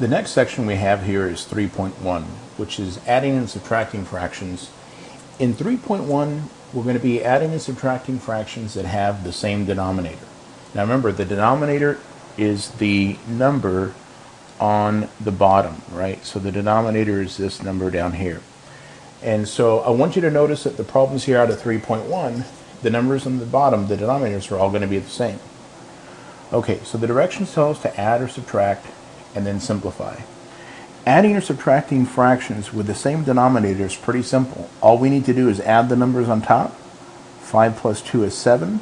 The next section we have here is 3.1, which is adding and subtracting fractions. In 3.1, we're going to be adding and subtracting fractions that have the same denominator. Now remember, the denominator is the number on the bottom, right? So the denominator is this number down here. And so I want you to notice that the problems here out of 3.1, the numbers on the bottom, the denominators, are all going to be the same. Okay, so the directions tell us to add or subtract and then simplify. Adding or subtracting fractions with the same denominator is pretty simple. All we need to do is add the numbers on top. 5 plus 2 is 7.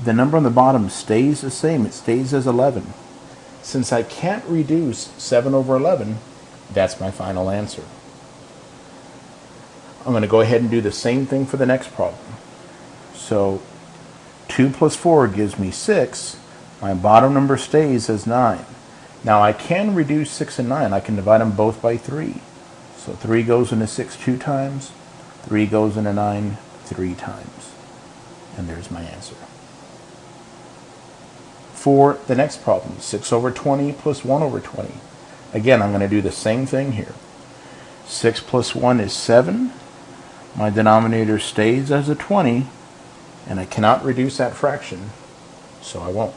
The number on the bottom stays the same. It stays as 11. Since I can't reduce 7 over 11, that's my final answer. I'm going to go ahead and do the same thing for the next problem. So 2 plus 4 gives me 6. My bottom number stays as 9. Now I can reduce 6 and 9. I can divide them both by 3. So 3 goes into 6 2 times. 3 goes into 9 3 times. And there's my answer. For the next problem, 6 over 20 plus 1 over 20. Again, I'm going to do the same thing here. 6 plus 1 is 7. My denominator stays as a 20, and I cannot reduce that fraction, so I won't.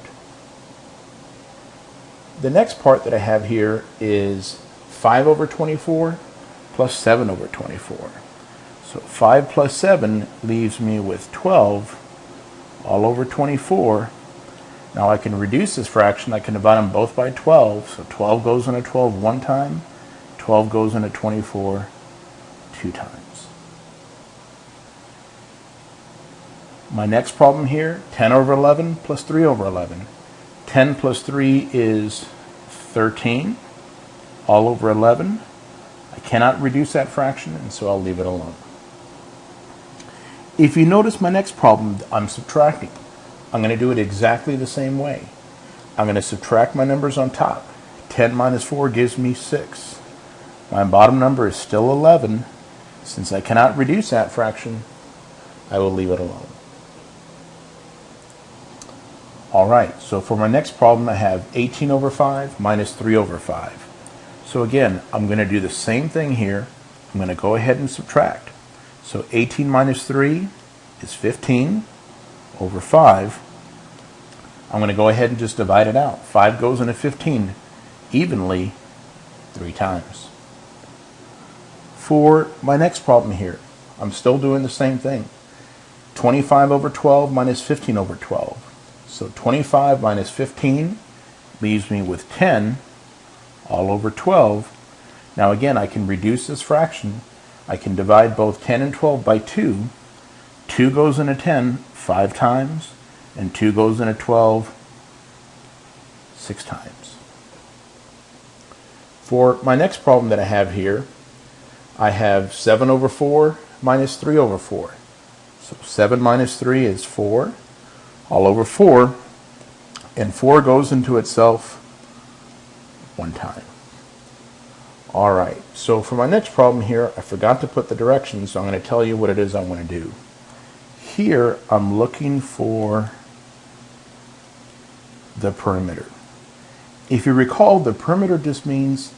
The next part that I have here is 5 over 24 plus 7 over 24. So 5 plus 7 leaves me with 12 all over 24. Now I can reduce this fraction. I can divide them both by 12. So 12 goes into 12 one time. 12 goes into 24 two times. My next problem here, 10 over 11 plus 3 over 11. 10 plus 3 is 13, all over 11. I cannot reduce that fraction, and so I'll leave it alone. If you notice my next problem, I'm subtracting. I'm going to do it exactly the same way. I'm going to subtract my numbers on top. 10 minus 4 gives me 6. My bottom number is still 11. Since I cannot reduce that fraction, I will leave it alone. Alright, so for my next problem I have 18 over 5 minus 3 over 5. So again, I'm going to do the same thing here. I'm going to go ahead and subtract. So 18 minus 3 is 15 over 5. I'm going to go ahead and just divide it out. 5 goes into 15 evenly 3 times. For my next problem here, I'm still doing the same thing. 25 over 12 minus 15 over 12. So 25 minus 15 leaves me with 10 all over 12. Now again, I can reduce this fraction. I can divide both 10 and 12 by 2. 2 goes into 10 5 times, and 2 goes into 12 6 times. For my next problem that I have here, I have 7 over 4 minus 3 over 4. So 7 minus 3 is 4. All over 4, and 4 goes into itself 1 time. Alright, so for my next problem here, I forgot to put the directions, so I'm going to tell you what it is I want to do. Here, I'm looking for the perimeter. If you recall, the perimeter just means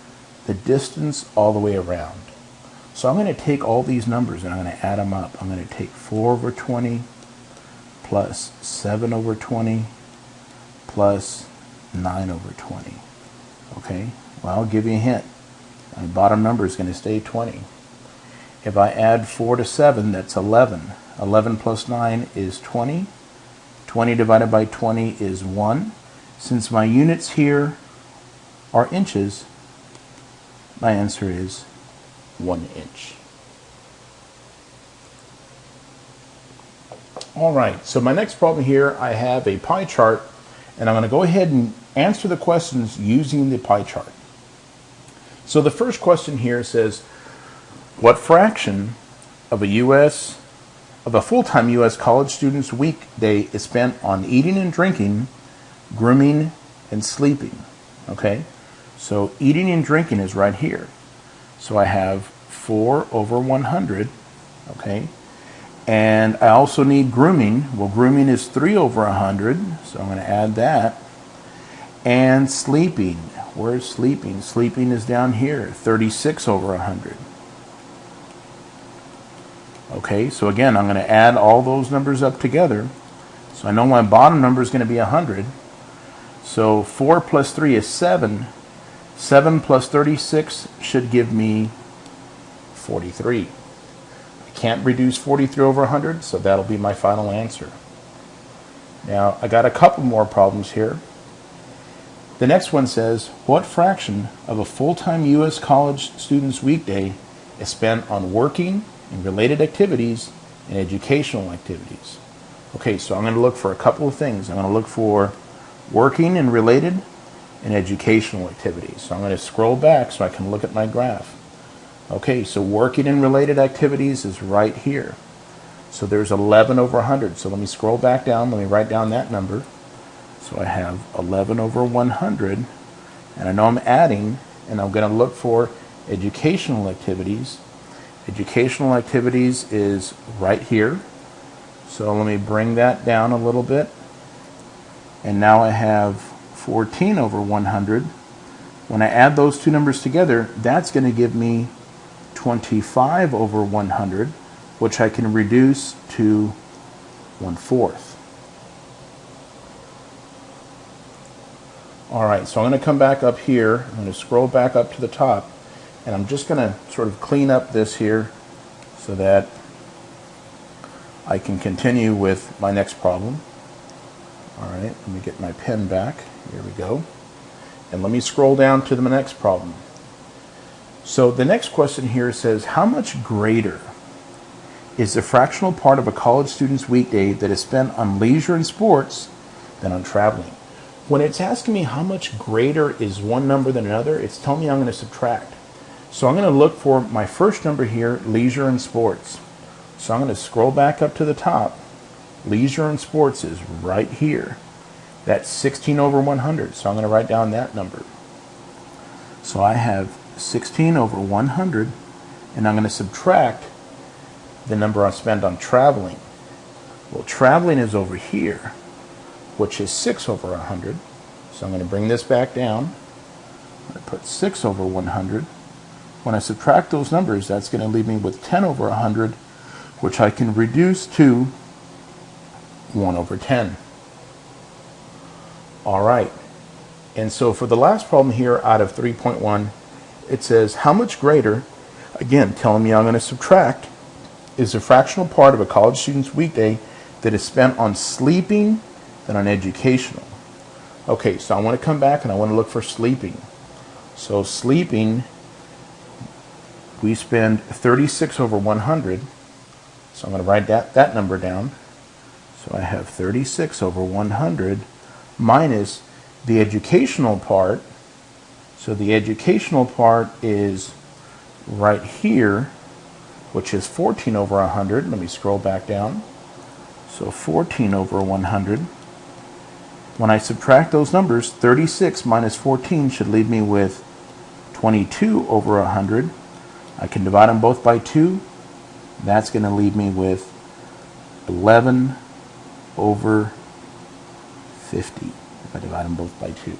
the distance all the way around. So I'm going to take all these numbers and I'm going to add them up. I'm going to take 4 over 20 plus 7 over 20 plus 9 over 20. Okay, well, I'll give you a hint. My bottom number is going to stay 20. If I add 4 to 7, that's 11. 11 plus 9 is 20. 20 divided by 20 is 1. Since my units here are inches, my answer is 1 inch. Alright, so my next problem here, I have a pie chart, and I'm going to go ahead and answer the questions using the pie chart. So the first question here says, what fraction of a full-time U.S. college student's weekday is spent on eating and drinking, grooming, and sleeping? Okay, so eating and drinking is right here. So I have 4 over 100, okay? And I also need grooming. Well, grooming is 3 over 100, so I'm going to add that. And sleeping. Where's sleeping? Sleeping is down here, 36 over 100. Okay, so again, I'm going to add all those numbers up together. So I know my bottom number is going to be 100. So 4 plus 3 is 7. 7 plus 36 should give me 43. I can't reduce 43 over 100, so that'll be my final answer. Now, I got a couple more problems here. The next one says, what fraction of a full-time U.S. college student's weekday is spent on working and related activities and educational activities? Okay, so I'm going to look for a couple of things. I'm going to look for working and related and educational activities. So I'm going to scroll back so I can look at my graph. Okay, so working and related activities is right here. So there's 11 over 100. So let me scroll back down. Let me write down that number. So I have 11 over 100. And I know I'm adding, and I'm going to look for educational activities. Educational activities is right here. So let me bring that down a little bit. And now I have 14 over 100. When I add those two numbers together, that's going to give me 25 over 100, which I can reduce to 1/4. All right, so I'm going to come back up here. I'm going to scroll back up to the top, and I'm just going to sort of clean up this here so that I can continue with my next problem. All right, let me get my pen back. Here we go. And let me scroll down to the next problem. So the next question here says, how much greater is the fractional part of a college student's weekday that is spent on leisure and sports than on traveling? When it's asking me how much greater is one number than another, it's telling me I'm going to subtract. So I'm going to look for my first number here, leisure and sports. So I'm going to scroll back up to the top. Leisure and sports is right here. That's 16 over 100. So I'm going to write down that number. So I have 16 over 100, and I'm going to subtract the number I spent on traveling. Well, traveling is over here, which is 6 over 100. So I'm going to bring this back down. I'm going to put 6 over 100. When I subtract those numbers, that's going to leave me with 10 over 100, which I can reduce to 1 over 10. All right. And so for the last problem here out of 3.1, it says, how much greater, again, telling me I'm going to subtract, is the fractional part of a college student's weekday that is spent on sleeping than on educational? Okay, so I want to come back and I want to look for sleeping. So sleeping, we spend 36 over 100. So I'm going to write that number down. So I have 36 over 100 minus the educational part. So the educational part is right here, which is 14 over 100. Let me scroll back down. So 14 over 100. When I subtract those numbers, 36 minus 14 should leave me with 22 over 100. I can divide them both by 2. That's going to leave me with 11 over 50 if I divide them both by 2.